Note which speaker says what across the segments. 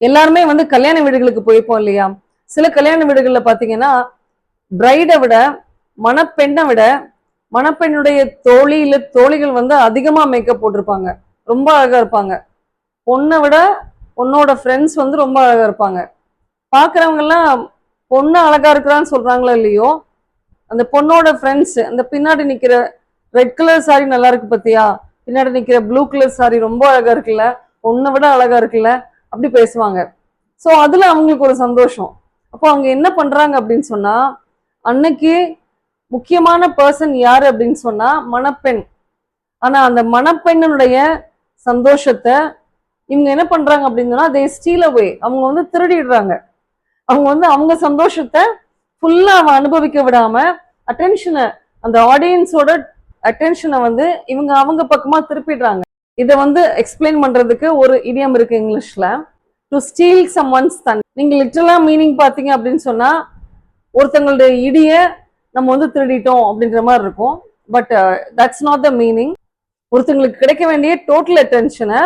Speaker 1: எல்லாருமே வந்து கல்யாண வீடுகளுக்கு போயிருப்போம் இல்லையா? சில கல்யாண வீடுகள்ல பாத்தீங்கன்னா பிரைடை விட மணப்பெண்ணை விட மணப்பெண்ணுடைய தோழி இல்ல தோழிகள் வந்து அதிகமா மேக்கப் போட்டிருப்பாங்க. ரொம்ப அழகா இருப்பாங்க. பொண்ணை விட பொண்ணோட ஃப்ரெண்ட்ஸ் வந்து ரொம்ப அழகா இருப்பாங்க. பாக்குறவங்க எல்லாம் பொண்ணு அழகா இருக்கிறான்னு சொல்றாங்களோ இல்லையோ, அந்த பொண்ணோட ஃப்ரெண்ட்ஸ் அந்த பின்னாடி நிக்கிற ரெட் கலர் சாரி நல்லா இருக்கு பத்தியா, பின்னாடி நிக்கிற ப்ளூ கலர் சாரி ரொம்ப அழகா இருக்குல்ல, பொண்ணை விட அழகா இருக்குல்ல, அப்படி பேசுவாங்க. ஸோ அதுல அவங்களுக்கு ஒரு சந்தோஷம். அப்போ அவங்க என்ன பண்றாங்க அப்படின்னு சொன்னா, அன்னைக்கு முக்கியமான பர்சன் யாரு அப்படின்னு சொன்னா மணப்பெண். ஆனா அந்த மணப்பெண்ணுடைய சந்தோஷத்தை இவங்க என்ன பண்றாங்க அப்படின்னு சொன்னா தே ஸ்டீல் அவே, அவங்க வந்து திருடிடுறாங்க. அவங்க வந்து அவங்க சந்தோஷத்தை ஃபுல்லா அவன் அனுபவிக்க விடாம அட்டென்ஷனை, அந்த ஆடியன்ஸோட அட்டென்ஷனை வந்து இவங்க அவங்க பக்கமா திருப்பிடுறாங்க. இதை வந்து எக்ஸ்பிளைன் பண்றதுக்கு ஒரு இடியம் இருக்கு இங்கிலீஷ்ல, டு ஸ்டீல் சம் ஒன்ஸ் தன். நீங்க லிட்டரலா மீனிங் பாத்தீங்க அப்படின்னு சொன்னா ஒருத்தங்களுடைய இடிய நம்ம வந்து திருடிட்டோம் அப்படின்ற மாதிரி இருக்கும். But that's not the meaning. ஒருத்தங்களுக்கு கிடைக்க வேண்டிய டோட்டல் அட்டென்ஷனை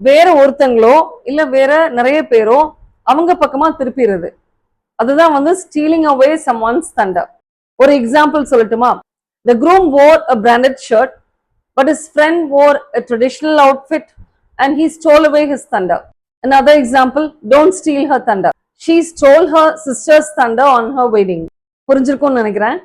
Speaker 1: வேற ஒருத்தங்களோ இல்ல வேற நிறைய பேரோ அவங்க பக்கமா திருப்பிடுறது, அதுதான் வந்து ஸ்டீலிங் அவே சம் ஒன்ஸ் தண்டர். ஒரு எக்ஸாம்பிள் சொல்லட்டுமா? The groom wore a branded shirt, but his friend wore a traditional outfit and he stole away his thunder. Another example, don't steal her thunder. She stole her sister's thunder on her wedding. புரிஞ்சிருக்கும்னு நினைக்கிறேன்.